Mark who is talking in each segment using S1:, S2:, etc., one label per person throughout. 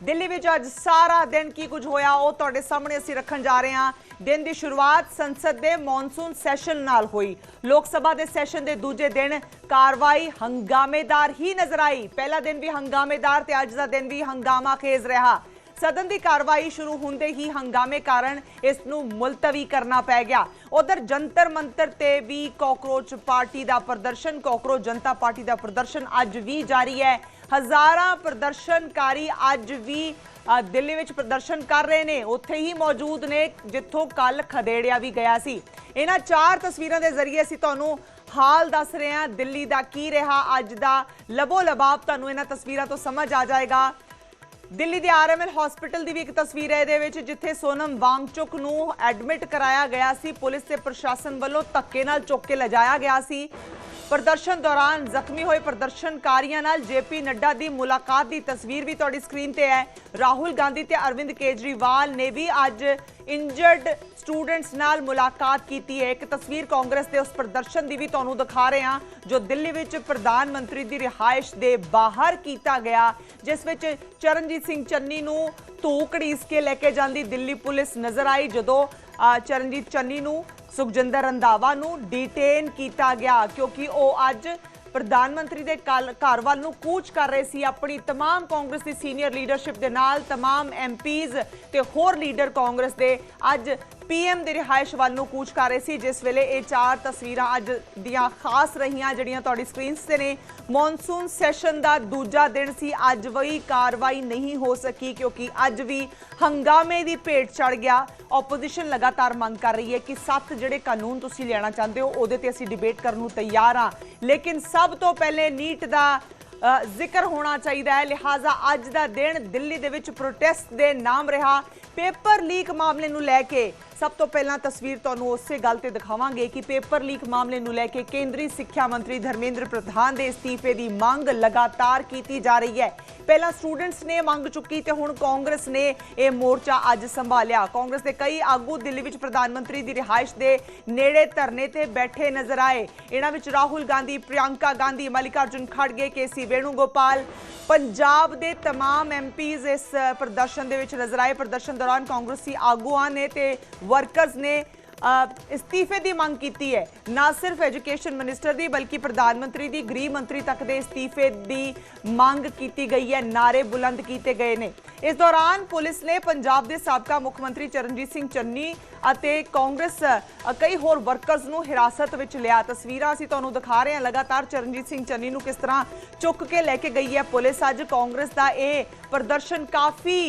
S1: दिल्ली विच अज सारा दिन की कुछ होया वो तुहाडे सामने असीं रखण जा रहे हां। दिन की शुरुआत संसद के मॉनसून सैशन नाल हुई। लोक सभा के सैशन के दूजे दिन कार्रवाई हंगामेदार ही नजर आई। पहला दिन भी हंगामेदार ते अज दा दिन भी हंगामा खेज रहा। सदन की कार्रवाई शुरू होंदे ही हंगामे कारण इसनूं मुलतवी करना पै गया। उधर जंतर मंतर ते भी कॉकरोच पार्टी का प्रदर्शन, कॉकरोच जनता पार्टी का प्रदर्शन अज भी जारी है। हज़ारां प्रदर्शनकारी अज भी दिल्ली विच प्रदर्शन कर रहे हैं, उत्थे ही मौजूद ने जिथों कल खदेड़िया भी गया सी। इन्हां चार तस्वीरों के जरिए असीं तुहानूं हाल दस रहे हैं दिल्ली का की रहा अज दा लबो लबाब। तुहानूं इन्हां तस्वीरों तो समझ आ जाएगा। दिल्ली के RML हॉस्पिटल की भी एक तस्वीर है ये जिथे सोनम वांगचुक नूं एडमिट कराया गया सी। पुलिस ते प्रशासन वालों धक्के नाल चुक के लिजाया गया सी। प्रदर्शन दौरान जख्मी हुए प्रदर्शनकारियों नाल JP नड्डा की मुलाकात की तस्वीर भी तुहाडी स्क्रीन ते है। राहुल गांधी ते अरविंद केजरीवाल ने भी अज इंजर्ड स्टूडेंट्स नाल मुलाकात की है। एक तस्वीर कांग्रेस के उस प्रदर्शन की भी तुहानूं दिखा रहे हैं जो दिल्ली विच प्रधानमंत्री की रिहायश के बाहर किया गया, जिस विच चरणजीत सिंह चन्नी नूं धूक घड़ीस के लेके जांदी दिल्ली पुलिस नजर आई। जदों चरणजीत चन्नी नूं सुखजिंदर रंधावा नूं डिटेन किया गया क्योंकि वह अज प्रधानमंत्री के घर वाल नूं कूच कर रहे सी। अपनी तमाम कांग्रेस की सीनियर लीडरशिप के नाल तमाम MPs ते होर लीडर कांग्रेस के अज PM की रिहायश वाल नूं कूच कर रहे सी। जिस वेले ये चार तस्वीरां अज दियां खास रहियां जिहड़ियां तुहाडी स्क्रीन से ने। मॉनसून सैशन का दूजा दिन सी, अज भी कार्रवाई नहीं हो सकी क्योंकि अज भी हंगामे की भेट चढ़ गया। ओपोजिशन लगातार मंग कर रही है कि 7 जिहड़े कानून तुसीं लेना चाहते हो उहदे ते असीं डिबेट करन नूं तैयार हाँ, लेकिन सब तो पहले नीट का जिक्र होना चाहिए है। लिहाजा अज का दिन दिल्ली दे विच प्रोटेस्ट दे नाम रहा। पेपर लीक मामले नूं लैके सब तो पहला तस्वीर तुहानूं उसे गल ते दिखावांगे कि पेपर लीक मामले नूं लैके केंद्रीय सिक्ख्या मंत्री धर्मेंद्र प्रधान के इस्तीफे की मांग लगातार की जा रही है। पहला स्टूडेंट्स ने मंग चुकी तो हुण कांग्रेस ने यह मोर्चा अज संभालिया। कांग्रेस के कई आगू दिल्ली विच प्रधानमंत्री की रिहायश के नेड़े धरने ते बैठे नजर आए। इन्हां विच राहुल गांधी, प्रियंका गांधी, मल्लिकार्जुन खड़गे, KC वेणुगोपाल, पंजाब के तमाम MPs इस प्रदर्शन दे विच नजर आए। प्रदर्शन दौरान कांग्रेसी आगुआं ने ते वर्कर्स ने इस्तीफे की मांग की है। ना सिर्फ एजुकेशन मिनिस्टर की बल्कि प्रधानमंत्री की, गृह मंत्री तक के इस्तीफे की मांग की गई है। नारे बुलंद किए गए हैं। इस दौरान पुलिस ने पंजाब के साबका मुख्यमंत्री चरणजीत सिंह चन्नी और कांग्रेस कई होर वर्कर्स नूं हिरासत में लिया। तस्वीरां असीं तुहानूं दिखा रहे हैं लगातार चरणजीत सिंह चन्नी नूं किस तरह चुक के लैके गई है पुलिस। अज कांग्रेस का यह प्रदर्शन काफ़ी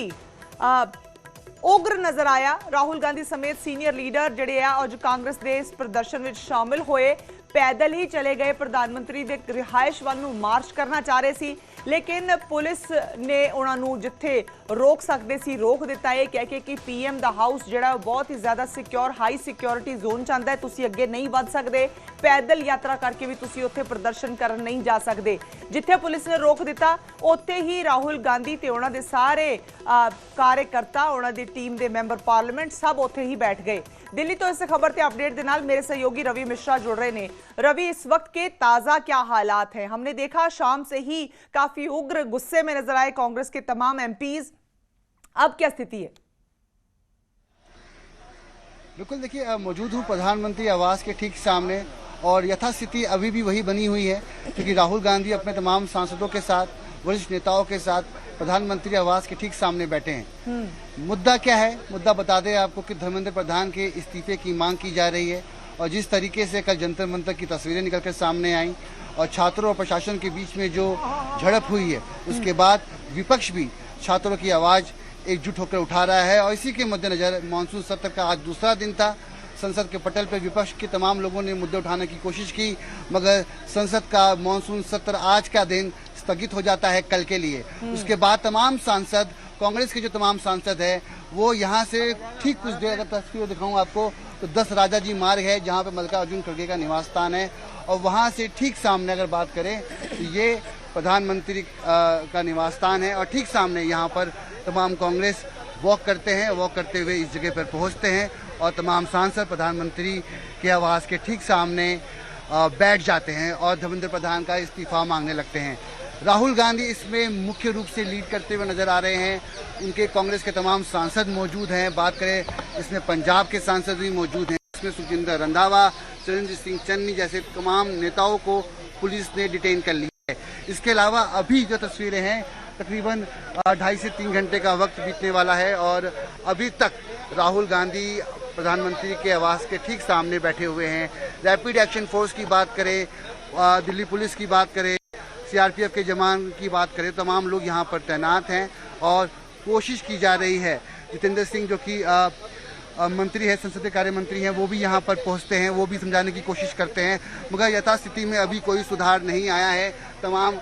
S1: उग्र नजर आया। राहुल गांधी समेत सीनियर लीडर जिहड़े आ अज कांग्रेस के इस प्रदर्शन में शामिल होए। पैदल ही चले गए, प्रधानमंत्री के रिहायश वाल नूं मार्च करना चाह रहे सी, लेकिन पुलिस ने उन्होंने जिथे रोक सकते सी रोक दिता है, कह के कि PM दा हाउस जिहड़ा बहुत ही ज़्यादा सिक्योर हाई सिक्योरिटी जोन चाहता है, तुसी अगे नहीं वध सकते, पैदल यात्रा करके भी तुसी उत्थे प्रदर्शन करन नहीं जा सकते। जिथे पुलिस ने रोक दिता उत्थे ही राहुल गांधी ते उन्हां दे सारे कार्यकर्ता, उन्हां दी टीम दे मैंबर पार्लीमेंट सब उत्थे ही बैठ गए। दिल्ली तो इस खबर के अपडेट के नाल मेरे सहयोगी रवि मिश्रा जुड़ रहे हैं। रवि, इस वक्त के ताज़ा क्या हालात हैं? हमने देखा शाम से ही काफी उग्र गुस्से में नजर आए कांग्रेस के तमाम MPs, अब क्या स्थिति है?
S2: बिल्कुल, देखिए मौजूद हूँ प्रधानमंत्री आवास के ठीक सामने और यथास्थिति अभी भी वही बनी हुई है क्योंकि राहुल गांधी अपने तमाम सांसदों के साथ, वरिष्ठ नेताओं के साथ प्रधानमंत्री आवास के ठीक सामने बैठे हैं। मुद्दा क्या है? मुद्दा बता दें आपको कि धर्मेंद्र प्रधान के इस्तीफे की मांग की जा रही है और जिस तरीके से कल जंतर मंतर की तस्वीरें निकल कर सामने आई और छात्रों और प्रशासन के बीच में जो झड़प हुई है उसके बाद विपक्ष भी छात्रों की आवाज़ एकजुट होकर उठा रहा है। और इसी के मद्देनजर मानसून सत्र का आज दूसरा दिन था। संसद के पटल पर विपक्ष के तमाम लोगों ने मुद्दे उठाने की कोशिश की, मगर संसद का मानसून सत्र आज का दिन स्थगित हो जाता है कल के लिए। उसके बाद तमाम सांसद, कांग्रेस के जो तमाम सांसद है वो यहाँ से ठीक कुछ देर, अगर तस्वीर दिखाऊं आपको तो 10 राजा जी मार्ग है जहाँ पे मल्लिकार्जुन खड़गे का निवास स्थान है और वहाँ से ठीक सामने अगर बात करें तो ये प्रधानमंत्री का निवास स्थान है और ठीक सामने यहाँ पर तमाम कांग्रेस वॉक करते हैं। वॉक करते हुए इस जगह पर पहुँचते हैं और तमाम सांसद प्रधानमंत्री के आवास के ठीक सामने बैठ जाते हैं और धर्मेंद्र प्रधान का इस्तीफा मांगने लगते हैं। राहुल गांधी इसमें मुख्य रूप से लीड करते हुए नजर आ रहे हैं। उनके कांग्रेस के तमाम सांसद मौजूद हैं। बात करें इसमें पंजाब के सांसद भी मौजूद हैं। इसमें सुखजिंदर रंधावा, चरणजीत सिंह चन्नी जैसे तमाम नेताओं को पुलिस ने डिटेन कर लिया है। इसके अलावा अभी जो तस्वीरें हैं, तकरीबन 2.5 से 3 घंटे का वक्त बीतने वाला है और अभी तक राहुल गांधी प्रधानमंत्री के आवास के ठीक सामने बैठे हुए हैं। रैपिड एक्शन फोर्स की बात करें, दिल्ली पुलिस की बात करें, सीआरपीएफ के जवान की बात करें, तमाम लोग यहाँ पर तैनात हैं और कोशिश की जा रही है। जितेंद्र सिंह जो कि मंत्री है, संसदीय कार्य मंत्री हैं, वो भी यहाँ पर पहुँचते हैं, वो भी समझाने की कोशिश करते हैं, मगर यथास्थिति में अभी कोई सुधार नहीं आया है। तमाम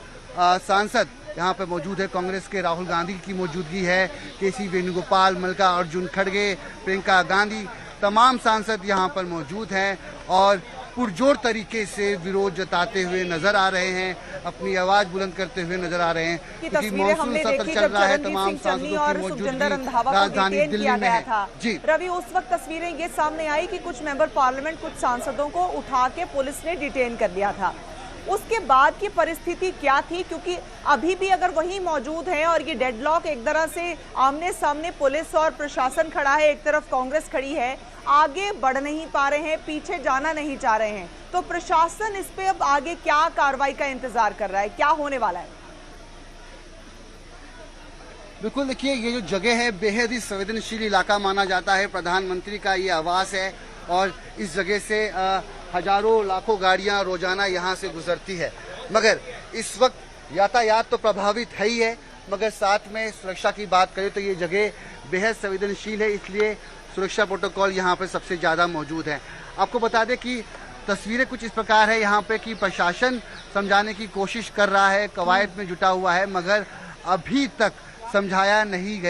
S2: सांसद यहाँ पर मौजूद है। कांग्रेस के राहुल गांधी की मौजूदगी है, केसी वेणुगोपाल, मल्लिकार्जुन खड़गे, प्रियंका गांधी, तमाम सांसद यहाँ पर मौजूद हैं और पुरजोर तरीके से विरोध जताते हुए नजर आ रहे हैं, अपनी आवाज बुलंद करते हुए नजर आ रहे हैं। क्योंकि मानसून सत्र चल रहा है, तमाम सांसदों की मौजूदगी राजधानी दिल्ली में है।
S1: जी रवि, उस वक्त तस्वीरें ये सामने आई कि कुछ मेंबर पार्लियामेंट, कुछ सांसदों को उठा के पुलिस ने डिटेन कर लिया था। उसके बाद की परिस्थिति क्या थी? क्योंकि अभी भी अगर वही मौजूद है और ये डेडलॉक एक तरह से आमने सामने पुलिस और प्रशासन खड़ा है, एक तरफ कांग्रेस खड़ी है, आगे बढ़ नहीं पा रहे हैं, पीछे जाना नहीं चाह रहे हैं, तो प्रशासन इस पे अब आगे क्या कार्रवाई का इंतजार कर रहा है? क्या होने वाला है?
S2: बिल्कुल, देखिए ये जो जगह है बेहद ही संवेदनशील इलाका माना जाता है। प्रधानमंत्री का ये आवास है और इस जगह से हजारों लाखों गाड़ियां रोजाना यहां से गुजरती है। मगर इस वक्त यातायात तो प्रभावित है ही है, मगर साथ में सुरक्षा की बात करें तो ये जगह बेहद संवेदनशील है, इसलिए सुरक्षा प्रोटोकॉल यहाँ पर सबसे ज़्यादा मौजूद है। आपको बता दें कि तस्वीरें कुछ इस प्रकार है यहाँ पे कि प्रशासन समझाने की कोशिश कर रहा है, कवायद में जुटा हुआ है, मगर अभी तक समझा नहीं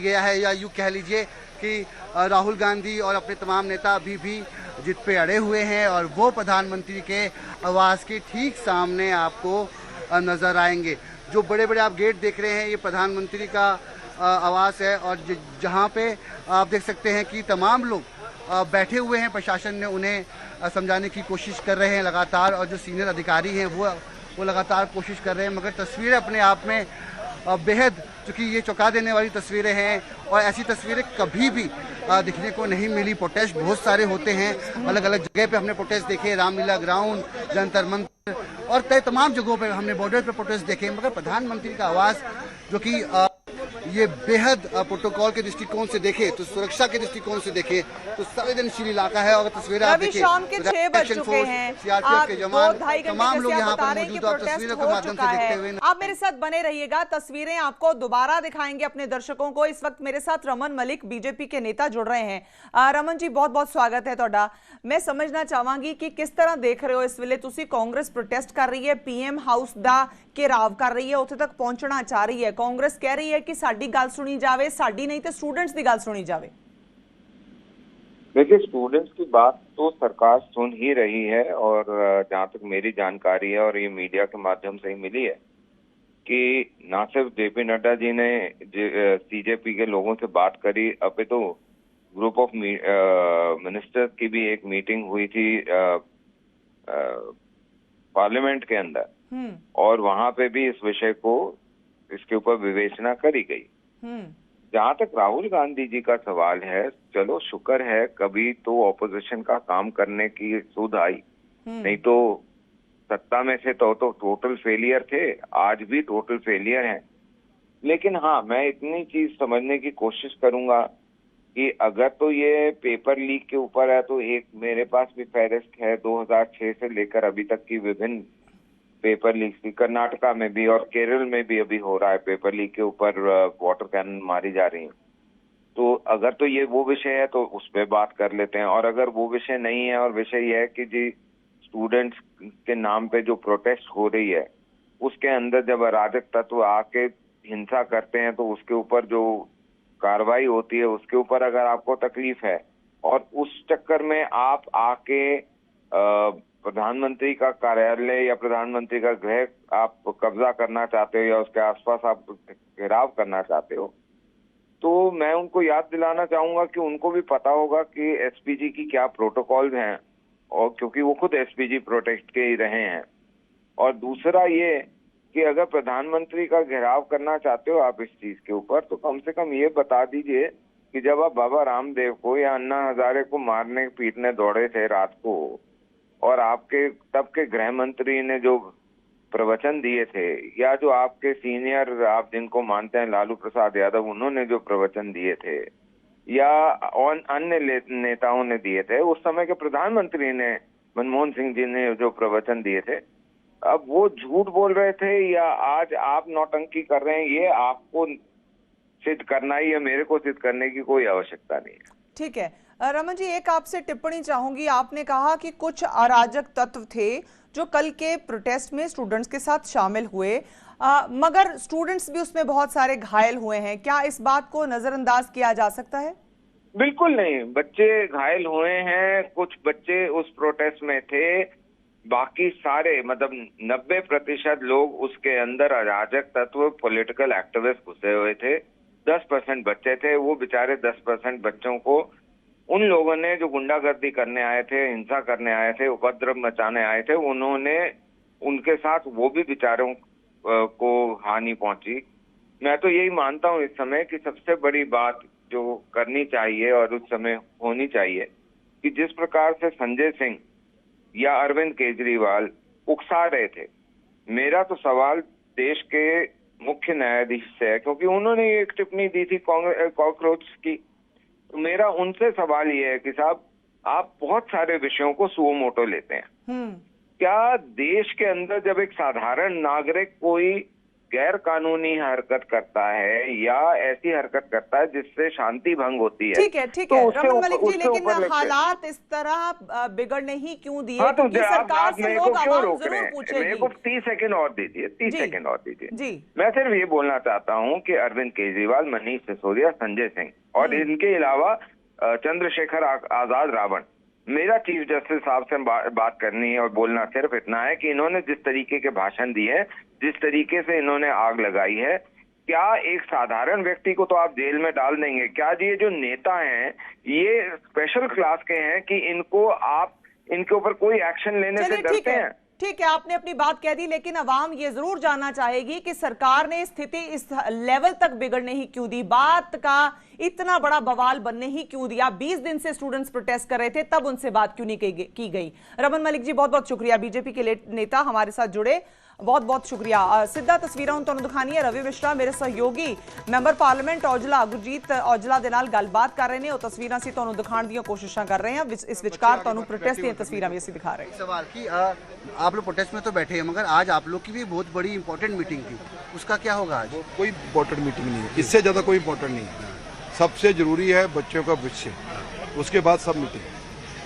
S2: गया है, या यूँ कह लीजिए कि राहुल गांधी और अपने तमाम नेता अभी भी जिद पे अड़े हुए हैं और वो प्रधानमंत्री के आवास के ठीक सामने आपको नजर आएंगे। जो बड़े बड़े आप गेट देख रहे हैं, ये प्रधानमंत्री का आवास है और जहाँ पे आप देख सकते हैं कि तमाम लोग बैठे हुए हैं। प्रशासन ने उन्हें समझाने की कोशिश कर रहे हैं लगातार, और जो सीनियर अधिकारी हैं वो लगातार कोशिश कर रहे हैं, मगर तस्वीरें अपने आप में बेहद, चूँकि ये चौंका देने वाली तस्वीरें हैं और ऐसी तस्वीरें कभी भी दिखने को नहीं मिली। प्रोटेस्ट बहुत सारे होते हैं, अलग अलग जगह पे हमने प्रोटेस्ट देखे, रामलीला ग्राउंड, जंतर मंतर और कई तमाम जगहों पे हमने बॉर्डर पे प्रोटेस्ट देखे, मगर प्रधानमंत्री का आवास जो कि ये बेहद प्रोटोकॉल के दृष्टिकोण से देखे तो, सुरक्षा के दृष्टिकोण से देखे तो संवेदनशील इलाका है। और तस्वीरें आप देखिए,
S1: शाम के 6 बज चुके हैं,
S2: सीआरपीएफ के जवान, तमाम लोग यहाँ पर मौजूद और तस्वीरों के माध्यम से देखते हुए।
S1: आप मेरे साथ बने रहिएगा, तस्वीरें आपको दोबारा दिखाएंगे अपने दर्शकों को। इस वक्त मेरे साथ रमन मलिक, बीजेपी के नेता, जुड़ रहे हैं। रमन जी, बहुत बहुत स्वागत है ਤੁਹਾਡਾ। मैं समझना चाहांगी कि किस तरह देख रहे हो इस ਵੇਲੇ ਤੁਸੀਂ? कांग्रेस प्रोटेस्ट कर रही है, पीएम हाउस ਦਾ घेराव कर रही है, ਉੱਥੇ तक पहुंचना चाह रही है। कांग्रेस कह रही है कि साडी गल सुनी जावे, साडी नहीं तो स्टूडेंट्स की गल सुनी जावे।
S3: देखिए, स्टूडेंट्स की बात तो सरकार सुन ही रही है और जहाँ तक मेरी जानकारी है और ये मीडिया के माध्यम से ही मिली है कि ना सिर्फ जेपी नड्डा जी ने सीजेपी के लोगों से बात करी, अभी तो ग्रुप ऑफ मिनिस्टर्स की भी एक मीटिंग हुई थी पार्लियामेंट के अंदर, और वहां पे भी इस विषय को, इसके ऊपर विवेचना करी गई। जहाँ तक राहुल गांधी जी का सवाल है, चलो शुक्र है कभी तो ऑपोजिशन का काम करने की सुध आई, नहीं तो सत्ता में से तो टोटल फेलियर थे, आज भी टोटल फेलियर हैं। लेकिन हाँ, मैं इतनी चीज समझने की कोशिश करूंगा कि अगर तो ये पेपर लीक के ऊपर है तो एक मेरे पास भी फहरिस्त है 2006 से लेकर अभी तक की विभिन्न पेपर लीक की, कर्नाटका में भी और केरल में भी अभी हो रहा है पेपर लीक के ऊपर वाटर कैनन मारी जा रही है। तो अगर तो ये वो विषय है तो उस पर बात कर लेते हैं, और अगर वो विषय नहीं है और विषय ये है कि जी स्टूडेंट्स के नाम पे जो प्रोटेस्ट हो रही है उसके अंदर जब अराजक तत्व आके हिंसा करते हैं तो उसके ऊपर जो कार्रवाई होती है उसके ऊपर अगर आपको तकलीफ है और उस चक्कर में आप आके प्रधानमंत्री का कार्यालय या प्रधानमंत्री का गृह आप कब्जा करना चाहते हो या उसके आसपास आप घेराव करना चाहते हो, तो मैं उनको याद दिलाना चाहूंगा कि उनको भी पता होगा कि एसपीजी की क्या प्रोटोकॉल हैं, और क्योंकि वो खुद एसपीजी प्रोटेक्ट के ही रहे हैं। और दूसरा ये कि अगर प्रधानमंत्री का घेराव करना चाहते हो आप इस चीज के ऊपर, तो कम से कम ये बता दीजिए कि जब आप बाबा रामदेव को या अन्ना हजारे को मारने पीटने दौड़े थे रात को, और आपके तब के गृह मंत्री ने जो प्रवचन दिए थे, या जो आपके सीनियर आप जिनको मानते हैं लालू प्रसाद यादव, उन्होंने जो प्रवचन दिए थे, या और अन्य नेताओं ने दिए थे, उस समय के प्रधानमंत्री ने मनमोहन सिंह जी ने जो प्रवचन दिए थे, अब वो झूठ बोल रहे थे या आज आप नौटंकी कर रहे हैं, ये आपको सिद्ध करना ही है, मेरे को सिद्ध करने की कोई आवश्यकता नहीं है।
S1: ठीक है रमन जी, एक आपसे टिप्पणी चाहूंगी। आपने कहा कि कुछ अराजक तत्व थे जो कल के प्रोटेस्ट में स्टूडेंट्स के साथ शामिल हुए, मगर स्टूडेंट्स भी उसमें बहुत सारे घायल हुए हैं। क्या इस बात को नजरअंदाज किया जा सकता है?
S3: बिल्कुल नहीं, बच्चे घायल हुए हैं, कुछ बच्चे उस प्रोटेस्ट में थे, बाकी सारे मतलब 90% लोग उसके अंदर अराजक तत्व पॉलिटिकल एक्टिविस्ट घुसे हुए थे। 10% बच्चे थे, वो बेचारे 10% बच्चों को उन लोगों ने जो गुंडागर्दी करने आए थे, हिंसा करने आए थे, उपद्रव मचाने आए थे, उन्होंने उनके साथ वो भी बेचारों को हानि पहुंची। मैं तो यही मानता हूं इस समय कि सबसे बड़ी बात जो करनी चाहिए और उस समय होनी चाहिए कि जिस प्रकार से संजय सिंह या अरविंद केजरीवाल उकसा रहे थे, मेरा तो सवाल देश के मुख्य न्यायाधीश से है, क्योंकि उन्होंने एक टिप्पणी दी थी कॉकरोच की। तो मेरा उनसे सवाल ये है कि साहब, आप बहुत सारे विषयों को सुओ मोटो लेते हैं। क्या देश के अंदर जब एक साधारण नागरिक कोई गैर कानूनी हरकत करता है या ऐसी हरकत करता है जिससे शांति भंग होती है,
S1: ठीक है
S3: तो
S1: रमन मलिक जी, लेकिन हालात इस तरह बिगड़ने ही क्यों दिए?
S3: तो
S1: सरकार से लोग आवाम
S3: रोक रहे
S1: जरूर
S3: हैं?
S1: पूछेगी।
S3: मेरे को 30 सेकंड और दीजिए, 30 सेकंड और दीजिए
S1: जी।
S3: मैं सिर्फ ये बोलना चाहता हूँ कि अरविंद केजरीवाल, मनीष सिसोदिया, संजय सिंह और इनके अलावा चंद्रशेखर आजाद रावण, मेरा चीफ जस्टिस साहब से बात करनी है और बोलना सिर्फ इतना है कि इन्होंने जिस तरीके के भाषण दिए, जिस तरीके से इन्होंने आग लगाई है, क्या एक साधारण व्यक्ति को तो आप जेल में डाल देंगे? क्या ये जो नेता हैं ये स्पेशल क्लास के हैं कि इनको आप इनके ऊपर कोई एक्शन लेने से डरते हैं?
S1: ठीक है, आपने अपनी बात कह दी, लेकिन अवाम ये जरूर जानना चाहेगी कि सरकार ने स्थिति इस लेवल तक बिगड़ने ही क्यों दी, बात का इतना बड़ा बवाल बनने ही क्यों दिया? 20 दिन से स्टूडेंट्स प्रोटेस्ट कर रहे थे, तब उनसे बात क्यों नहीं की गई? रमन मलिक जी, बहुत बहुत शुक्रिया, बीजेपी के नेता हमारे साथ जुड़े, बहुत बहुत शुक्रिया। सिद्धा तस्वीरां तुहानू दिखानी है। रवि मिश्रा मेरे सहयोगी मैंबर पार्लियामेंट औजला गुरजीत औजला दे नाल गलबात कर रहे हैं, और तस्वीरां ਅਸੀਂ ਤੁਹਾਨੂੰ ਦਿਖਾਉਣ ਦੀਆਂ ਕੋਸ਼ਿਸ਼ਾਂ कर रहे हैं। इस विचकार ਤੁਹਾਨੂੰ प्रोटेस्ट ਦੀਆਂ तस्वीरां भी ਅਸੀਂ दिखा रहे हैं।
S2: सवाल कि आप लोग प्रोटेस्ट में तो बैठे हैं, मगर आज आप लोग की भी बहुत बड़ी इंपॉर्टेंट मीटिंग थी, उसका क्या होगा आज?
S4: कोई इंपॉर्टेंट मीटिंग नहीं है, इससे ज्यादा कोई इंपॉर्टेंट नहीं है। सबसे जरूरी है बच्चों का विषय, उसके बाद सब मीटिंग।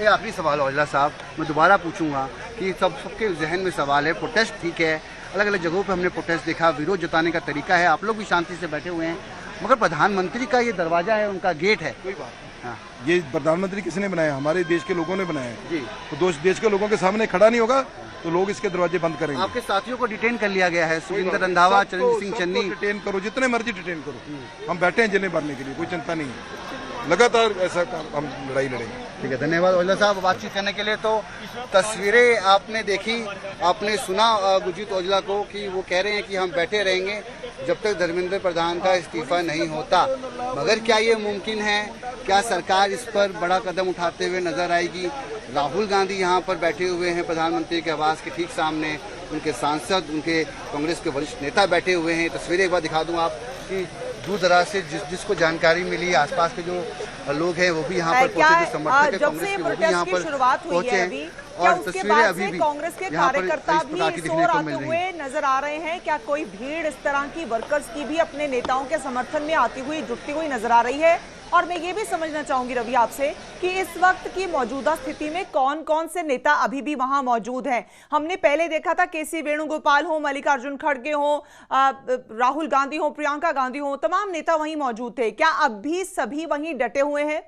S2: ये आखिरी सवाल औजला साहब, मैं दोबारा पूछूंगा कि सबके जहन में सवाल है, प्रोटेस्ट ठीक है, अलग अलग जगहों पे हमने प्रोटेस्ट देखा, विरोध जताने का तरीका है, आप लोग भी शांति से बैठे हुए हैं, मगर प्रधानमंत्री का ये दरवाजा है, उनका गेट है।
S4: कोई बात हाँ। ये प्रधानमंत्री किसने बनाया? हमारे देश के लोगों ने बनाया
S2: जी।
S4: तो देश के लोगों के सामने खड़ा नहीं होगा तो लोग इसके दरवाजे बंद करेंगे।
S2: आपके साथियों को डिटेन कर लिया गया है, सुरेंद्र रंधावा, चरणजीत सिंह चन्नी।
S4: डिटेन करो, जितने मर्जी डिटेन करो, हम बैठे हैं जिन्हें भरने के लिए, कोई चिंता नहीं है, लगातार ऐसा हम लड़ाई लड़ेंगे।
S2: ठीक है, धन्यवाद औजला साहब बातचीत करने के लिए। तो तस्वीरें आपने देखी, आपने सुना गुरजीत औजला को कि वो कह रहे हैं कि हम बैठे रहेंगे जब तक धर्मेंद्र प्रधान का इस्तीफा नहीं होता। मगर क्या ये मुमकिन है? क्या सरकार इस पर बड़ा कदम उठाते हुए नजर आएगी? राहुल गांधी यहाँ पर बैठे हुए हैं प्रधानमंत्री के आवास के ठीक सामने, उनके सांसद, उनके कांग्रेस के वरिष्ठ नेता बैठे हुए हैं। तस्वीरें एक बार दिखा दूं आप कि दूर दराज से जिसको जानकारी मिली, आसपास के जो लोग हैं वो भी यहाँ पर पहुंचे, जो समर्थक है कांग्रेस के वो भी यहाँ पर पहुंचे, और तस्वीरें अभी भी
S1: कांग्रेस के कार्यकर्ता भी शोर आते हुए नजर आ रहे हैं। क्या कोई भीड़ इस तरह की वर्कर्स की भी अपने नेताओं के समर्थन में आती हुई, जुटती हुई नजर आ रही है? और मैं ये भी समझना चाहूंगी रवि आपसे कि इस वक्त की मौजूदा स्थिति में कौन कौन से नेता अभी भी वहां मौजूद हैं? हमने पहले देखा था केसी वेणुगोपाल हो, मल्लिकार्जुन खड़गे हो, राहुल गांधी हो, प्रियंका गांधी हो, तमाम नेता वहीं मौजूद थे। क्या अब भी सभी वहीं डटे हुए हैं?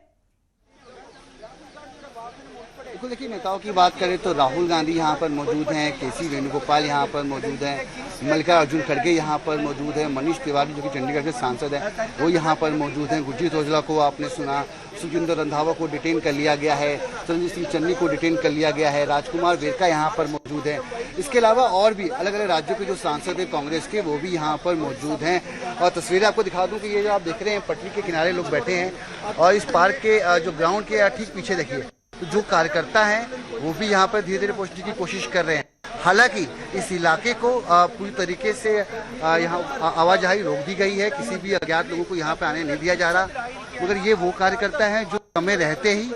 S2: देखो, देखिए, नेताओं की बात करें तो राहुल गांधी यहाँ पर मौजूद हैं, केसी वेणुगोपाल यहाँ पर मौजूद हैं, मल्लिकार्जुन खड़गे यहाँ पर मौजूद हैं, मनीष तिवारी जो कि चंडीगढ़ के सांसद हैं वो यहाँ पर मौजूद हैं, गुरजीत औजला को आपने सुना, सुखजिंदर रंधावा को डिटेन कर लिया गया है, चरणजीत सिंह चन्नी को डिटेन कर लिया गया है, राजकुमार वेरका यहाँ पर मौजूद हैं। इसके अलावा और भी अलग अलग राज्यों के जो सांसद हैं कांग्रेस के वो भी यहाँ पर मौजूद हैं। और तस्वीरें आपको दिखा दूँ कि ये जो आप देख रहे हैं पटरी के किनारे लोग बैठे हैं और इस पार्क के जो ग्राउंड के ठीक पीछे देखिए तो जो कार्यकर्ता हैं वो भी यहाँ पर धीरे धीरे पहुँचने की कोशिश कर रहे हैं। हालांकि इस इलाके को पूरी तरीके से यहाँ आवाजाही रोक दी गई है, किसी भी अज्ञात लोगों को यहाँ पे आने नहीं दिया जा रहा, मगर ये वो कार्यकर्ता हैं जो समय रहते ही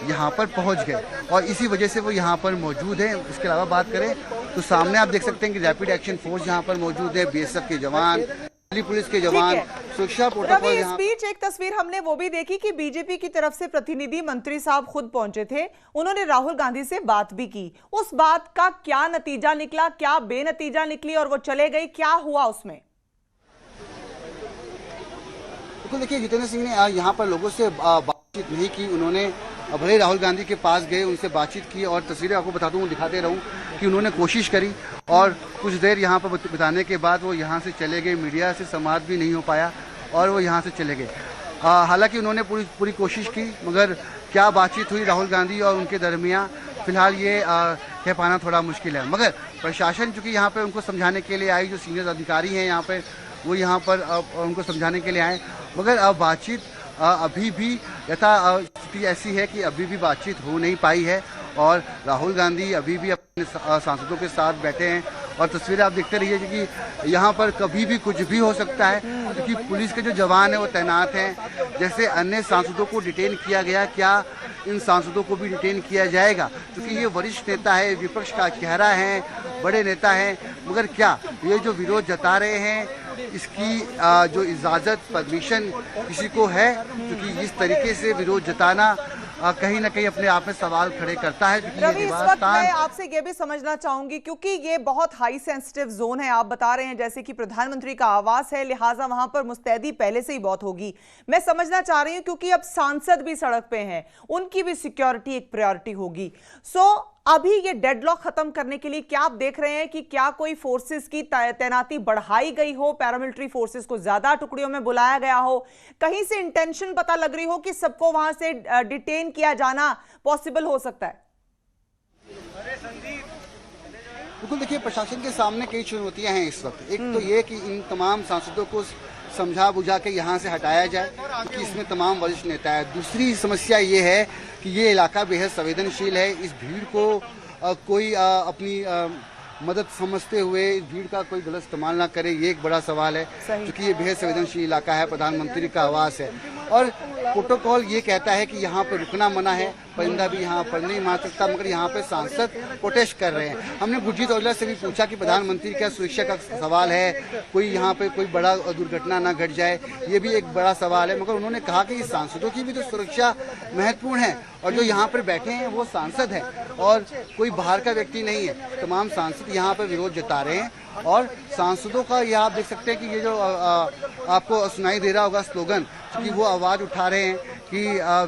S2: यहाँ पर पहुँच गए और इसी वजह से वो यहाँ पर मौजूद हैं। इसके अलावा बात करें तो सामने आप देख सकते हैं कि रैपिड एक्शन फोर्स यहाँ पर मौजूद है, बीएसएफ के जवान, दिल्ली पुलिस के जवान, सुरक्षा प्रोटोकॉल।
S1: इस बीच एक तस्वीर हमने वो भी देखी कि बीजेपी की तरफ से प्रतिनिधि मंत्री साहब खुद पहुंचे थे, उन्होंने राहुल गांधी से बात भी की। उस बात का क्या नतीजा निकला, क्या बेनतीजा निकली और वो चले गई, क्या हुआ उसमें?
S2: तो देखिए, जितेंद्र सिंह ने यहाँ पर लोगों से बातचीत नहीं की, उन्होंने भले राहुल गांधी के पास गए, उनसे बातचीत की और तस्वीरें आपको बता दूं, दिखाते रहूं कि उन्होंने कोशिश करी और कुछ देर यहाँ पर बिताने के बाद वो यहाँ से चले गए। मीडिया से संवाद भी नहीं हो पाया और वो यहाँ से चले गए। हालांकि उन्होंने पूरी कोशिश की, मगर क्या बातचीत हुई राहुल गांधी और उनके दरमियान फिलहाल ये कह पाना थोड़ा मुश्किल है। मगर प्रशासन चूँकि यहाँ पर उनको समझाने के लिए आई, जो सीनियर अधिकारी हैं यहाँ पर वो यहाँ पर उनको समझाने के लिए आए, मगर बातचीत अभी भी स्थिति ऐसी है कि अभी भी बातचीत हो नहीं पाई है और राहुल गांधी अभी भी अपने सांसदों के साथ बैठे हैं। और तस्वीरें आप देखते रहिए कि यहाँ पर कभी भी कुछ भी हो सकता है, क्योंकि पुलिस के जो जवान हैं वो तैनात हैं। जैसे अन्य सांसदों को डिटेन किया गया, क्या इन सांसदों को भी डिटेन किया जाएगा? क्योंकि ये वरिष्ठ नेता है, विपक्ष का चेहरा है, बड़े नेता हैं, मगर क्या ये जो विरोध जता रहे हैं इसकी जो इजाज़त, परमिशन किसी को है? क्योंकि इस तरीके से विरोध जताना कहीं ना कहीं अपने आप में सवाल खड़े करता है।
S1: रवि, इस वक्त मैं आपसे ये भी समझना चाहूंगी, क्योंकि ये बहुत हाई सेंसिटिव जोन है, आप बता रहे हैं जैसे कि प्रधानमंत्री का आवास है, लिहाजा वहां पर मुस्तैदी पहले से ही बहुत होगी। मैं समझना चाह रही हूं क्योंकि अब सांसद भी सड़क पे हैं, उनकी भी सिक्योरिटी एक प्रायोरिटी होगी। सो अभी ये डेडलॉक खत्म करने के लिए क्या आप देख रहे हैं कि क्या कोई फोर्सेस की तैनाती बढ़ाई गई हो, पैरामिलिट्री फोर्सेस को ज्यादा टुकड़ियों में बुलाया गया हो, कहीं से इंटेंशन पता लग रही हो कि सबको वहां से डिटेन किया जाना पॉसिबल हो सकता है?
S2: बिल्कुल, देखिए, प्रशासन के सामने कई चुनौतियां हैं इस वक्त। एक तो ये कि इन तमाम सांसदों को समझा बुझा के यहाँ से हटाया जाए, क्योंकि इसमें तमाम वरिष्ठ नेता है। दूसरी समस्या ये है कि ये इलाका बेहद संवेदनशील है, इस भीड़ को कोई अपनी मदद समझते हुए इस भीड़ का कोई गलत इस्तेमाल ना करे, ये एक बड़ा सवाल है, क्योंकि ये बेहद संवेदनशील इलाका है, प्रधानमंत्री का आवास है और प्रोटोकॉल ये कहता है कि यहाँ पर रुकना मना है, परिंदा भी यहाँ पर नहीं मार सकता, मगर यहाँ पे सांसद प्रोटेस्ट कर रहे हैं। हमने गुरजीत औजला से भी पूछा कि प्रधानमंत्री क्या सुरक्षा का सवाल है, कोई यहाँ पे कोई बड़ा दुर्घटना ना घट जाए, ये भी एक बड़ा सवाल है, मगर उन्होंने कहा कि इस सांसदों की भी तो सुरक्षा महत्वपूर्ण है और जो यहाँ पर बैठे हैं वो सांसद हैं और कोई बाहर का व्यक्ति नहीं है। तमाम सांसद यहाँ पर विरोध जता रहे हैं और सांसदों का यह आप देख सकते हैं कि ये जो आपको सुनाई दे रहा होगा स्लोगन, कि वो आवाज उठा रहे हैं कि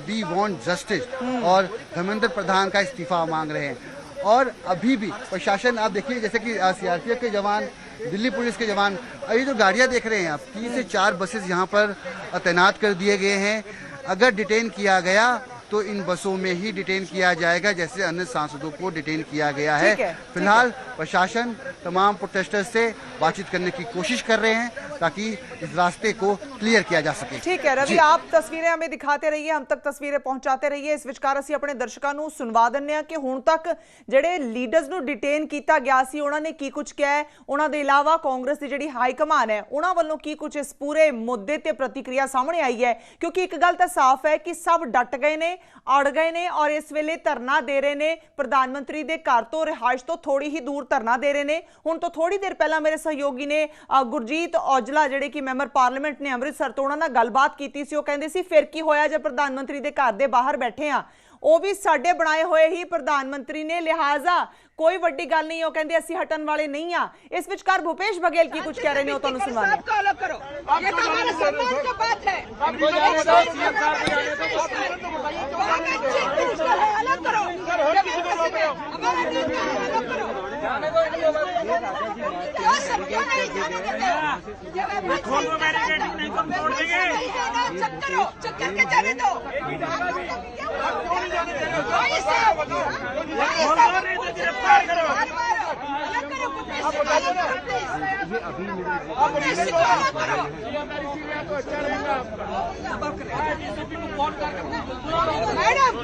S2: वी वांट जस्टिस और धर्मेंद्र प्रधान का इस्तीफा मांग रहे हैं। और अभी भी प्रशासन, आप देखिए जैसे कि सीआरपीएफ के जवान, दिल्ली पुलिस के जवान, ये जो गाड़ियां देख रहे हैं आप, 3 से 4 बसेस यहाँ पर तैनात कर दिए गए हैं। अगर डिटेन किया गया तो इन बसों में ही डिटेन किया जाएगा, जैसे अन्य सांसदों को डिटेन किया गया है। फिलहाल प्रशासन तमाम प्रोटेस्टर्स से बातचीत करने की कोशिश कर रहे हैं ताकि इस रास्ते को क्लियर किया जा सके।
S1: ठीक है रवि, आप तस्वीरें हमें दिखाते रहिए, हम तक तस्वीरें पहुंचाते रहिए। इस विਚਕਾਰ ਅਸੀਂ ਆਪਣੇ ਦਰਸ਼ਕਾਂ ਨੂੰ ਸੁਣਵਾ ਦਿੰਨੇ ਆ ਕਿ ਹੁਣ ਤੱਕ ਜਿਹੜੇ ਲੀਡਰਸ ਨੂੰ ਡਿਟੇਨ ਕੀਤਾ ਗਿਆ ਸੀ ਉਹਨਾਂ ਨੇ ਕੀ ਕੁਝ ਕਿਹਾ ਹੈ, ਉਹਨਾਂ ਦੇ ਇਲਾਵਾ ਕਾਂਗਰਸ ਦੀ ਜਿਹੜੀ ਹਾਈ ਕਮਾਨ ਹੈ ਉਹਨਾਂ ਵੱਲੋਂ ਕੀ ਕੁਝ ਇਸ ਪੂਰੇ ਮੁੱਦੇ ਤੇ ਪ੍ਰਤੀਕਿਰਿਆ ਸਾਹਮਣੇ ਆਈ ਹੈ। ਕਿਉਂਕਿ ਇੱਕ ਗੱਲ ਤਾਂ ਸਾਫ਼ ਹੈ ਕਿ ਸਭ ਡਟ ਗਏ ਨੇ, अड़ गए ने और इस वेले धरना दे रहे ने प्रधानमंत्री दे घर तो रिहाइश तो थोड़ी ही दूर धरना दे रहे ने। हुण तो थोड़ी देर पहला मेरे सहयोगी ने गुरजीत औजला जिहड़े कि मैंबर पार्लीमेंट ने अमृतसर तो उन्हां नाल गलबात कीती सी। ओह कहंदे सी फिर की होया जे प्रधानमंत्री दे घर दे बाहर बैठे आ, ਉਹ भी साडे बनाए हुए ही प्रधानमंत्री ने, लिहाजा कोई वड्डी गल नहीं। वो कहंदे असीं हटन वाले नहीं आ। इस विचकार भूपेश बघेल की कुछ कह रहे हैं, तुहानूं सुनाने।
S5: ये तो हमारे सम्मान का बात है, अलग करो। हमारा न्यूज फॉलो करो। सबको नहीं जाने देते। चक्कर के जाने दो। मैडम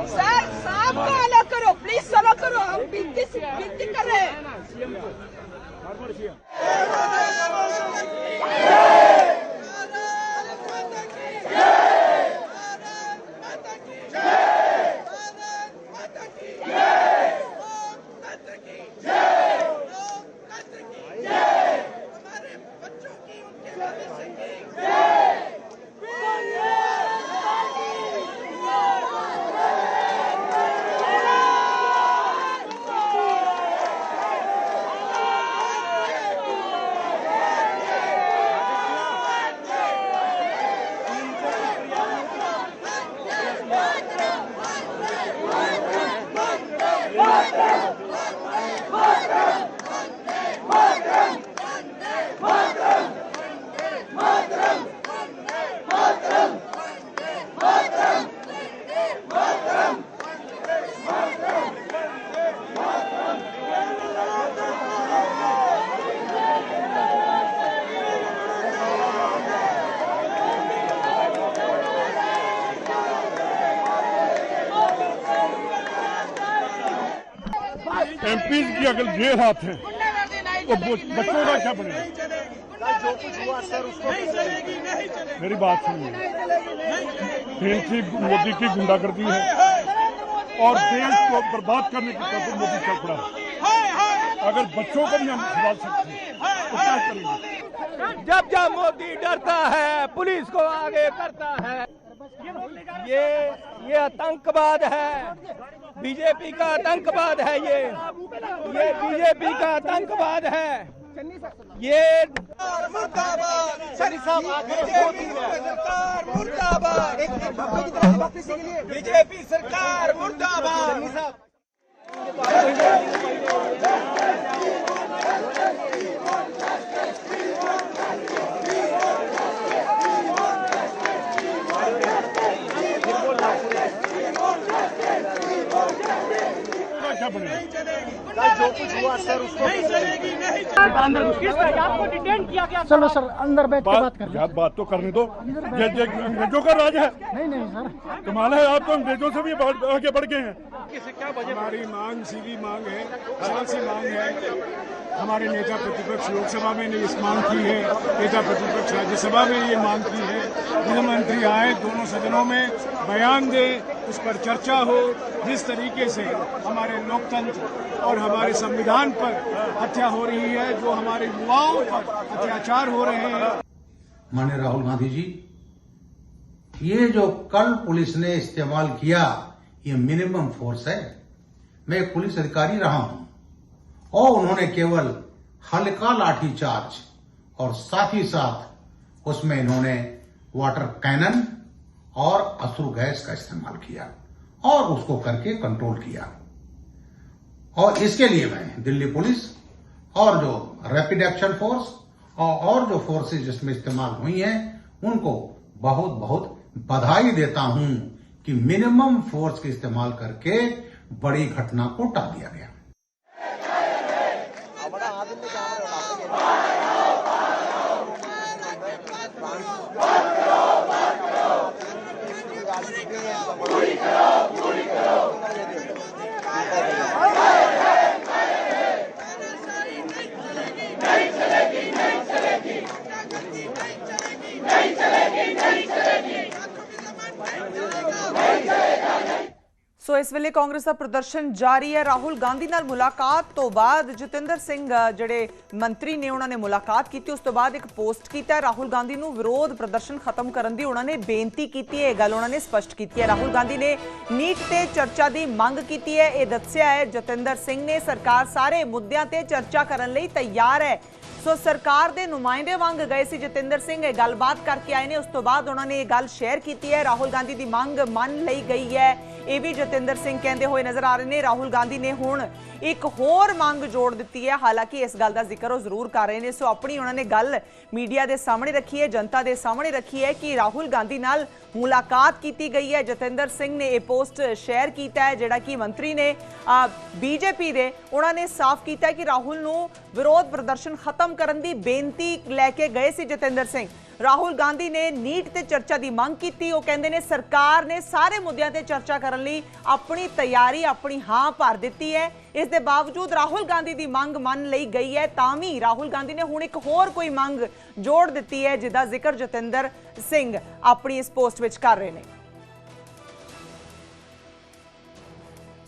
S5: सर साहब को अलग करो, प्लीज सलो करो, हम विनती कर रहे हैं।
S6: एमपी की अगर ये हाथ है तो बच्चों का क्या बनेगा?
S7: जो कुछ हुआ सर उसको
S6: मेरी बात सुनिए, देश की मोदी की गुंडागर्दी है और देश को बर्बाद करने की तरफ मोदी चल पड़ा है। अगर बच्चों को भी हम संभाल सकते हैं तो क्या करेंगे?
S7: जब जब मोदी डरता है पुलिस को आगे करता है। ये आतंकवाद है, बीजेपी का आतंकवाद है। ये बीजेपी का आतंकवाद है। ये मुर्दाबाद सरकार मुर्दाबाद, बीजेपी सरकार मुर्दाबाद।
S6: क्या बनेगा?
S7: जो कुछ हुआ सर उसको
S8: आपको डिटेन किया गया। चलो सर अंदर बैठ के बात कर।
S6: बात तो करने दो। ये अंग्रेजों का राज है।
S8: नहीं सर,
S6: कमाल है, आप तो अंग्रेजों से भी आगे बढ़ गए हैं।
S9: हमारी मांग सीधी मांग है, सी मांग है। हमारे नेता प्रतिपक्ष लोकसभा में ने इस मांग की है, नेता प्रतिपक्ष राज्यसभा में ये मांग की है। गृहमंत्री आए, दोनों सदनों में बयान दे, उस पर चर्चा हो। जिस तरीके से हमारे लोकतंत्र और हमारे संविधान पर हत्या हो रही है, जो हमारे युवाओं पर अत्याचार हो रहे हैं।
S10: माननीय राहुल गांधी जी, ये जो कल पुलिस ने इस्तेमाल किया ये मिनिमम फोर्स है। मैं एक पुलिस अधिकारी रहा हूं और उन्होंने केवल हल्का लाठीचार्ज और साथ ही साथ उसमें इन्होंने वाटर कैनन और अश्रु गैस का इस्तेमाल किया और उसको करके कंट्रोल किया। और इसके लिए मैं दिल्ली पुलिस और जो रैपिड एक्शन फोर्स और जो फोर्सेस जिसमें इस्तेमाल हुई हैं उनको बहुत बहुत बधाई देता हूं कि मिनिमम फोर्स के इस्तेमाल करके बड़ी घटना को टाल दिया गया।
S1: ਸੋ ਇਸ ਵੇਲੇ ਕਾਂਗਰਸ ਦਾ ਪ੍ਰਦਰਸ਼ਨ ਜਾਰੀ ਹੈ। ਰਾਹੁਲ ਗਾਂਧੀ ਨਾਲ ਮੁਲਾਕਾਤ ਤੋਂ ਬਾਅਦ ਜਤਿੰਦਰ ਸਿੰਘ ਜਿਹੜੇ ਮੰਤਰੀ ਨੇ ਉਹਨਾਂ ਨੇ ਮੁਲਾਕਾਤ ਕੀਤੀ। ਉਸ ਤੋਂ ਬਾਅਦ ਇੱਕ ਪੋਸਟ ਕੀਤਾ। ਰਾਹੁਲ ਗਾਂਧੀ ਨੂੰ ਵਿਰੋਧ ਪ੍ਰਦਰਸ਼ਨ ਖਤਮ ਕਰਨ ਦੀ ਉਹਨਾਂ ਨੇ ਬੇਨਤੀ ਕੀਤੀ ਹੈ। ਇਹ ਗੱਲ ਉਹਨਾਂ ਨੇ ਸਪਸ਼ਟ ਕੀਤੀ ਹੈ। ਰਾਹੁਲ ਗਾਂਧੀ ਨੇ ਨੀਟ ਤੇ ਚਰਚਾ ਦੀ ਮੰਗ ਕੀਤੀ ਹੈ। ਇਹ ਦੱਸਿਆ ਹੈ ਜਤਿੰਦਰ ਸਿੰਘ ਨੇ ਸਰਕਾਰ ਸਾਰੇ ਮੁੱਦਿਆਂ ਤੇ ਚਰਚਾ ਕਰਨ ਲਈ ਤਿਆਰ ਹੈ। ਸੋ ਸਰਕਾਰ ਦੇ ਨੁਮਾਇੰਦੇ ਵਾਂਗ ਗਏ ਸੀ ਜਤਿੰਦਰ ਸਿੰਘ, ਇਹ ਗੱਲਬਾਤ ਕਰਕੇ ਆਏ ਨੇ। ਉਸ ਤੋਂ ਬਾਅਦ ਉਹਨਾਂ ਨੇ ਇਹ ਗੱਲ ਸ਼ੇਅਰ ਕੀਤੀ ਹੈ। ਰਾਹੁਲ ਗਾਂਧੀ ਦੀ ਮੰਗ ਮੰਨ ਲਈ ਗਈ ਹੈ, ਇਹ ਵੀ ਜਤਿੰਦਰ ਸਿੰਘ ਕਹਿੰਦੇ ਹੋਏ ਨਜ਼ਰ ਆ ਰਹੇ ਨੇ। ਰਾਹੁਲ ਗਾਂਧੀ ਨੇ ਹੁਣ ਇੱਕ ਹੋਰ ਮੰਗ ਜੋੜ ਦਿੱਤੀ ਹੈ, ਹਾਲਾਂਕਿ ਇਸ ਗੱਲ ਦਾ ਜ਼ਿਕਰ ਉਹ ਜ਼ਰੂਰ ਕਰ ਰਹੇ ਨੇ। ਸੋ ਆਪਣੀ ਉਹਨਾਂ ਨੇ ਗੱਲ ਮੀਡੀਆ ਦੇ ਸਾਹਮਣੇ ਰੱਖੀ ਹੈ, ਜਨਤਾ ਦੇ ਸਾਹਮਣੇ ਰੱਖੀ ਹੈ ਕਿ ਰਾਹੁਲ ਗਾਂਧੀ ਨਾਲ ਮੁਲਾਕਾਤ ਕੀਤੀ ਗਈ ਹੈ। ਜਤਿੰਦਰ ਸਿੰਘ ਨੇ ਇਹ ਪੋਸਟ ਸ਼ੇਅਰ ਕੀਤਾ ਹੈ, ਜਿਹੜਾ ਕਿ ਮੰਤਰੀ ਨੇ ਬੀਜੇਪੀ ਦੇ, ਉਹਨਾਂ ਨੇ ਸਾਫ਼ ਕੀਤਾ ਹੈ ਕਿ ਰਾਹੁਲ ਨੂੰ ਵਿਰੋਧ ਪ੍ਰਦਰਸ਼ਨ ਖਤਮ ਕਰਨ ਦੀ ਬੇਨਤੀ ਲੈ ਕੇ ਗਏ ਸੀ ਜਤਿੰਦਰ ਸਿੰਘ। ਰਾਹੁਲ ਗਾਂਧੀ ਨੇ ਨੀਟ ਤੇ ਚਰਚਾ ਦੀ ਮੰਗ ਕੀਤੀ। ਉਹ ਕਹਿੰਦੇ ਨੇ ਸਰਕਾਰ ਨੇ ਸਾਰੇ ਮੁੱਦਿਆਂ ਤੇ ਚਰਚਾ ਕਰਨ ਲਈ ਆਪਣੀ ਤਿਆਰੀ, ਆਪਣੀ ਹਾਂ ਭਰ ਦਿੱਤੀ ਹੈ। ਇਸ ਦੇ ਬਾਵਜੂਦ ਰਾਹੁਲ ਗਾਂਧੀ ਦੀ ਮੰਗ ਮੰਨ ਲਈ ਗਈ ਹੈ, ਤਾਂ ਵੀ ਰਾਹੁਲ ਗਾਂਧੀ ਨੇ ਹੁਣ ਇੱਕ ਹੋਰ ਕੋਈ ਮੰਗ ਜੋੜ ਦਿੱਤੀ ਹੈ, ਜਿਹਦਾ ਜ਼ਿਕਰ ਜਤਿੰਦਰ ਸਿੰਘ ਆਪਣੀ ਇਸ ਪੋਸਟ ਵਿੱਚ ਕਰ ਰਹੇ ਨੇ।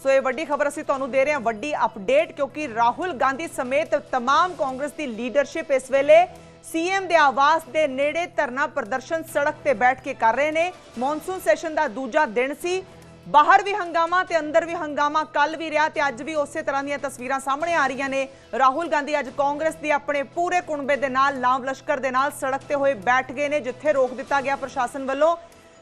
S1: ਸੋ ਇਹ ਵੱਡੀ ਖਬਰ ਅਸੀਂ ਤੁਹਾਨੂੰ ਦੇ ਰਹੇ ਹਾਂ, ਵੱਡੀ ਅਪਡੇਟ, ਕਿਉਂਕਿ ਰਾਹੁਲ ਗਾਂਧੀ ਸਮੇਤ तमाम ਕਾਂਗਰਸ ਦੀ ਲੀਡਰਸ਼ਿਪ ਇਸ ਵੇਲੇ सीएम ਦੇ ਆਵਾਸ ਦੇ ਨੇੜੇ ਧਰਨਾ ਪ੍ਰਦਰਸ਼ਨ ਸੜਕ ਤੇ ਬੈਠ ਕੇ ਕਰ ਰਹੇ ਨੇ। ਮੌਨਸੂਨ ਸੈਸ਼ਨ ਦਾ ਦੂਜਾ ਦਿਨ ਸੀ, ਬਾਹਰ ਵੀ ਹੰਗਾਮਾ ਤੇ ਅੰਦਰ ਵੀ ਹੰਗਾਮਾ ਕੱਲ ਵੀ ਰਿਹਾ ਤੇ ਅੱਜ ਵੀ ਉਸੇ ਤਰ੍ਹਾਂ ਦੀਆਂ ਤਸਵੀਰਾਂ ਸਾਹਮਣੇ ਆ ਰਹੀਆਂ ਨੇ। ਰਾਹੁਲ ਗਾਂਧੀ ਅੱਜ ਕਾਂਗਰਸ ਦੀ ਆਪਣੇ ਪੂਰੇ ਕੁਣਬੇ ਦੇ ਨਾਲ, ਲਾਮ ਲਸ਼ਕਰ ਦੇ ਨਾਲ ਸੜਕ ਤੇ ਹੋਏ ਬੈਠ ਗਏ ਨੇ, ਜਿੱਥੇ ਰੋਕ ਦਿੱਤਾ ਗਿਆ ਪ੍ਰਸ਼ਾਸਨ ਵੱਲੋਂ।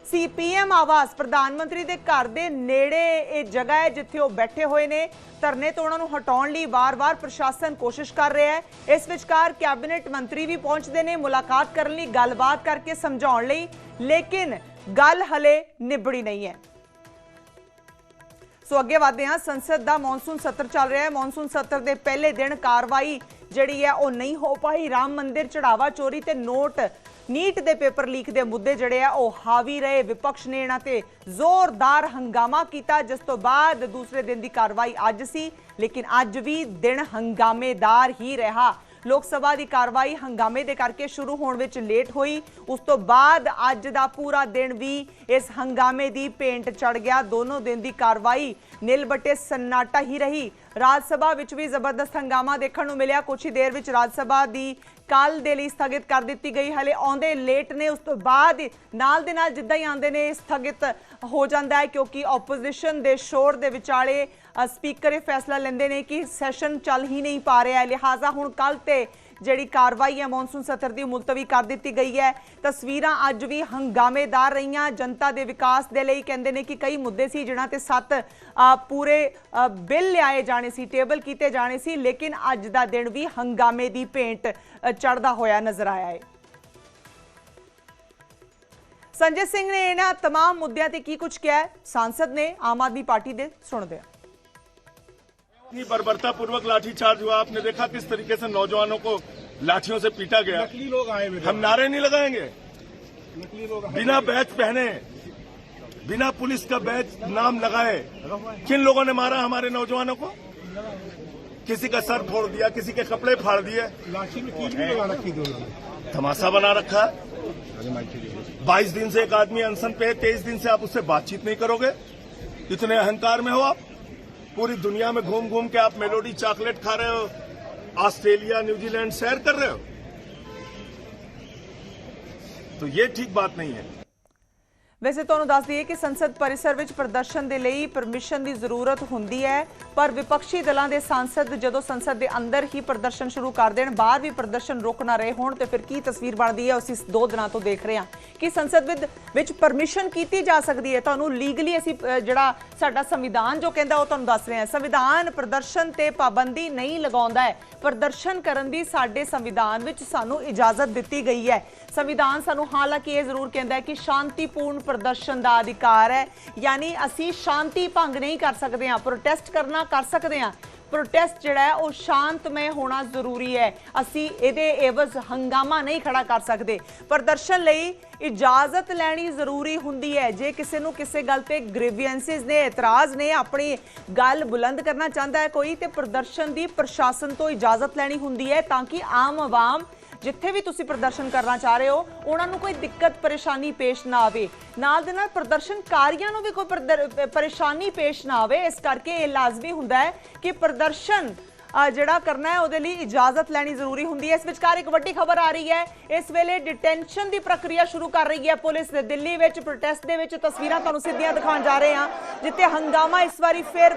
S1: सीपीएम ਆਵਾਸ ਪ੍ਰਧਾਨ ਮੰਤਰੀ ਦੇ ਘਰ ਦੇ ਨੇੜੇ ਇਹ ਜਗ੍ਹਾ ਹੈ ਜਿੱਥੇ ਉਹ ਬੈਠੇ ਹੋਏ ਨੇ। ਧਰਨੇ ਤੋਂ ਉਹਨਾਂ ਨੂੰ ਹਟਾਉਣ ਲਈ ਵਾਰ-ਵਾਰ ਪ੍ਰਸ਼ਾਸਨ ਕੋਸ਼ਿਸ਼ ਕਰ ਰਿਹਾ ਹੈ। ਇਸ ਵਿਚਕਾਰ ਕੈਬਨਿਟ ਮੰਤਰੀ ਵੀ ਪਹੁੰਚਦੇ ਨੇ ਮੁਲਾਕਾਤ ਕਰਨ ਲਈ, ਗੱਲਬਾਤ ਕਰਕੇ ਸਮਝਾਉਣ ਲਈ, ਲੇਕਿਨ ਗੱਲ ਹਲੇ ਨਿਬੜੀ ਨਹੀਂ ਹੈ। ਸੋ ਅੱਗੇ ਵਧਦੇ ਹਾਂ। ਸੰਸਦ ਦਾ ਮੌਨਸੂਨ ਸੱਤਰ ਚੱਲ ਰਿਹਾ ਹੈ। ਮੌਨਸੂਨ ਸੱਤਰ ਦੇ ਪਹਿਲੇ ਦਿਨ ਕਾਰਵਾਈ ਜਿਹੜੀ ਹੈ ਉਹ ਨਹੀਂ ਹੋ ਪਾਈ। ਰਾਮ ਮੰਦਿਰ ਚੜਾਵਾ ਚੋਰੀ ਤੇ ਨੀਟ ਦੇ ਪੇਪਰ ਲੀਕ ਦੇ ਮੁੱਦੇ ਜਿਹੜੇ ਆ ਉਹ ਹਾਵੀ ਰਹੇ। ਵਿਪਕਸ਼ ਨੇ ਇਹਨਾਂ ਤੇ ਜ਼ੋਰਦਾਰ ਹੰਗਾਮਾ ਕੀਤਾ, ਜਿਸ ਤੋਂ ਬਾਅਦ ਦੂਸਰੇ ਦਿਨ ਦੀ ਕਾਰਵਾਈ ਅੱਜ ਸੀ, ਲੇਕਿਨ ਅੱਜ ਵੀ ਦਿਨ ਹੰਗਾਮੇਦਾਰ ਹੀ ਰਿਹਾ। ਲੋਕ ਸਭਾ ਦੀ ਕਾਰਵਾਈ ਹੰਗਾਮੇ ਦੇ ਕਰਕੇ ਸ਼ੁਰੂ ਹੋਣ ਵਿੱਚ ਲੇਟ ਹੋਈ। ਉਸ ਤੋਂ ਬਾਅਦ ਅੱਜ ਦਾ ਪੂਰਾ ਦਿਨ ਵੀ ਇਸ ਹੰਗਾਮੇ ਦੀ ਭੇਂਟ ਚੜ ਗਿਆ। ਦੋਨੋਂ ਦਿਨ ਦੀ ਕਾਰਵਾਈ ਨਿਲ ਬਟੇ ਸन्नाटा ही रही। ਰਾਜ ਸਭਾ ਵਿੱਚ ਵੀ ਜ਼ਬਰਦਸਤ ਹੰਗਾਮਾ ਦੇਖਣ ਨੂੰ ਮਿਲਿਆ। ਕੁਝ ਹੀ ਦੇਰ ਵਿੱਚ ਰਾਜ ਸਭਾ ਦੀ ਕੱਲ ਦੇ ਲਈ ਸਥਗਿਤ ਕਰ ਦਿੱਤੀ ਗਈ। ਹਲੇ ਆਉਂਦੇ ਲੇਟ ਨੇ, ਉਸ ਤੋਂ ਬਾਅਦ ਨਾਲ ਦੇ ਨਾਲ ਜਿੱਦਾਂ ਹੀ ਆਉਂਦੇ ਨੇ ਸਥਗਿਤ ਹੋ ਜਾਂਦਾ ਹੈ, ਕਿਉਂਕਿ ਆਪੋਜੀਸ਼ਨ ਦੇ ਸ਼ੋਰ ਦੇ ਵਿਚਾਲੇ ਸਪੀਕਰ ਇਹ ਫੈਸਲਾ ਲੈਂਦੇ ਨੇ ਕਿ ਸੈਸ਼ਨ ਚੱਲ ਹੀ ਨਹੀਂ ਪਾ ਰਿਹਾ, ਲਿਹਾਜ਼ਾ ਹੁਣ ਕੱਲ ਤੇ ਜਿਹੜੀ ਕਾਰਵਾਈ ਹੈ ਮੌਨਸੂਨ ਸੱਤਰ ਦੀ ਮੁਲਤਵੀ ਕਰ ਦਿੱਤੀ ਗਈ ਹੈ। ਤਸਵੀਰਾਂ ਅੱਜ ਵੀ ਹੰਗਾਮੇਦਾਰ ਰਹੀਆਂ। ਜਨਤਾ ਦੇ ਵਿਕਾਸ ਦੇ ਲਈ ਕਹਿੰਦੇ ਨੇ ਕਿ ਕਈ ਮੁੱਦੇ ਸੀ ਜਿਨ੍ਹਾਂ ਤੇ 7 ਪੂਰੇ ਬਿੱਲ ਲਿਆਏ ਜਾਣੇ ਸੀ, ਟੇਬਲ ਕੀਤੇ ਜਾਣੇ ਸੀ, ਲੇਕਿਨ ਅੱਜ ਦਾ ਦਿਨ ਵੀ ਹੰਗਾਮੇ ਦੀ ਭੇਂਟ ਚੜ੍ਹਦਾ ਹੋਇਆ ਨਜ਼ਰ ਆਇਆ ਹੈ। ਸੰਜੇ ਸਿੰਘ ਨੇ ਇਹਨਾਂ तमाम ਮੁੱਦਿਆਂ ਤੇ ਕੀ ਕੁਝ ਕਿਹਾ ਹੈ, सांसद ने आम आदमी पार्टी दे सुनते हैं।
S11: इतनी बर्बरता पूर्वक लाठीचार्ज हुआ, आपने देखा किस तरीके से नौजवानों को लाठियों से पीटा गया।
S9: नकली लोग आए हुए,
S11: हम नारे नहीं लगाएंगे,
S9: नकली लोग
S11: बिना बैच पहने, बिना पुलिस का बैच नाम लगाए। किन लोगों ने मारा हमारे नौजवानों को? किसी का सर फोड़ दिया, किसी के कपड़े फाड़ दिए,
S9: लाठी में कील भी लगा रखी थी उन्होंने,
S11: तमाशा बना रखा है। 22 दिन से एक आदमी अनशन पे है, 23 दिन से आप उससे बातचीत नहीं करोगे? इतने अहंकार में हो आप? पूरी दुनिया में घूम घूम के आप मेलोडी चॉकलेट खा रहे हो, ऑस्ट्रेलिया न्यूजीलैंड सैर कर रहे हो, तो ये ठीक बात नहीं है।
S1: वैसे ਤੁਹਾਨੂੰ ਦੱਸ ਦਈਏ ਕਿ ਸੰਸਦ परिसर ਵਿੱਚ ਪ੍ਰਦਰਸ਼ਨ ਦੇ ਲਈ ਪਰਮਿਸ਼ਨ ਦੀ ਜ਼ਰੂਰਤ ਹੁੰਦੀ ਹੈ, ਪਰ ਵਿਪਕਸ਼ੀ ਦਲਾਂ ਦੇ सांसद ਜਦੋਂ ਸੰਸਦ ਦੇ ਅੰਦਰ ਹੀ ਪ੍ਰਦਰਸ਼ਨ ਸ਼ੁਰੂ ਕਰ ਦੇਣ, ਬਾਹਰ ਵੀ ਪ੍ਰਦਰਸ਼ਨ ਰੁਕ ਨਾ ਰਹੇ ਹੋਣ, ਤੇ ਫਿਰ ਕੀ ਤਸਵੀਰ ਬਣਦੀ ਹੈ ਅਸੀਂ 2 ਦਿਨਾਂ ਤੋਂ ਦੇਖ ਰਹੇ ਹਾਂ ਕਿ ਸੰਸਦ ਵਿੱਚ ਪਰਮਿਸ਼ਨ ਕੀਤੀ ਜਾ ਸਕਦੀ ਹੈ। ਤੁਹਾਨੂੰ ਲੀਗਲੀ ਅਸੀਂ ਜਿਹੜਾ ਸਾਡਾ ਸੰਵਿਧਾਨ ਜੋ ਕਹਿੰਦਾ ਉਹ ਤੁਹਾਨੂੰ ਦੱਸ ਰਹੇ ਹਾਂ। ਸੰਵਿਧਾਨ ਪ੍ਰਦਰਸ਼ਨ ਤੇ ਪਾਬੰਦੀ ਨਹੀਂ ਲਗਾਉਂਦਾ ਹੈ। ਪ੍ਰਦਰਸ਼ਨ ਕਰਨ ਦੀ ਸਾਡੇ ਸੰਵਿਧਾਨ ਵਿੱਚ ਸਾਨੂੰ ਇਜਾਜ਼ਤ ਦਿੱਤੀ ਗਈ ਹੈ। ਸੰਵਿਧਾਨ ਸਾਨੂੰ ਹਾਲਾਂਕਿ ਇਹ ਜ਼ਰੂਰ ਕਹਿੰਦਾ ਹੈ ਕਿ ਸ਼ਾਂਤੀਪੂਰਨ ਪ੍ਰਦਰਸ਼ਨ ਦਾ ਅਧਿਕਾਰ ਹੈ, ਯਾਨੀ ਅਸੀਂ ਸ਼ਾਂਤੀ ਭੰਗ ਨਹੀਂ ਕਰ ਸਕਦੇ ਹਾਂ, ਪ੍ਰੋਟੈਸਟ ਕਰਨਾ ਕਰ ਸਕਦੇ ਹਾਂ। ਪ੍ਰੋਟੈਸਟ ਜਿਹੜਾ ਹੈ ਉਹ ਸ਼ਾਂਤਮਈ ਹੋਣਾ ਜ਼ਰੂਰੀ ਹੈ। ਅਸੀਂ ਇਹਦੇ एवज ਹੰਗਾਮਾ ਨਹੀਂ ਖੜਾ ਕਰ ਸਕਦੇ। ਪ੍ਰਦਰਸ਼ਨ ਲਈ ਇਜਾਜ਼ਤ ਲੈਣੀ ਜ਼ਰੂਰੀ ਹੁੰਦੀ ਹੈ। ਜੇ ਕਿਸੇ ਨੂੰ ਕਿਸੇ ਗੱਲ ਤੇ ਗ੍ਰੀਵੈਂਸਿਸ ਨੇ, ਇਤਰਾਜ਼ ਨੇ, ਆਪਣੀ ਗੱਲ ਬੁਲੰਦ ਕਰਨਾ ਚਾਹੁੰਦਾ ਹੈ ਕੋਈ, ਤੇ ਪ੍ਰਦਰਸ਼ਨ ਦੀ ਪ੍ਰਸ਼ਾਸਨ ਤੋਂ ਇਜਾਜ਼ਤ ਲੈਣੀ ਹੁੰਦੀ ਹੈ, ਤਾਂ ਕਿ ਆਮ ਆਵਾਮ ਜਿੱਥੇ ਵੀ ਤੁਸੀਂ ਪ੍ਰਦਰਸ਼ਨ ਕਰਨਾ ਚਾਹ ਰਹੇ ਹੋ ਉਹਨਾਂ ਨੂੰ ਕੋਈ ਦਿੱਕਤ ਪਰੇਸ਼ਾਨੀ ਪੇਸ਼ ਨਾ ਆਵੇ, ਨਾਲ ਦੇ ਨਾਲ ਪ੍ਰਦਰਸ਼ਨਕਾਰੀਆਂ ਨੂੰ ਵੀ ਕੋਈ ਪਰੇਸ਼ਾਨੀ ਪੇਸ਼ ਨਾ ਆਵੇ। ਇਸ ਕਰਕੇ ਇਹ ਲਾਜ਼ਮੀ ਹੁੰਦਾ ਹੈ ਕਿ ਪ੍ਰਦਰਸ਼ਨ ਜਿਹੜਾ ਕਰਨਾ ਹੈ ਉਹਦੇ ਲਈ ਇਜਾਜ਼ਤ ਲੈਣੀ ਜ਼ਰੂਰੀ ਹੁੰਦੀ ਹੈ। ਇਸ ਵਿਚਕਾਰ ਇੱਕ ਵੱਡੀ ਖਬਰ ਆ ਰਹੀ ਹੈ। ਇਸ ਵੇਲੇ ਡਿਟੈਂਸ਼ਨ ਦੀ ਪ੍ਰਕਿਰਿਆ ਸ਼ੁਰੂ ਕਰ ਰਹੀ ਹੈ ਪੁਲਿਸ। ਦਿੱਲੀ ਵਿੱਚ ਪ੍ਰੋਟੈਸਟ ਦੇ ਵਿੱਚ ਤਸਵੀਰਾਂ ਤੁਹਾਨੂੰ ਸਿੱਧੀਆਂ ਦਿਖਾਉਣ ਜਾ ਰਹੇ ਹਾਂ, ਜਿੱਥੇ ਹੰਗਾਮਾ ਇਸ ਵਾਰੀ ਫਿਰ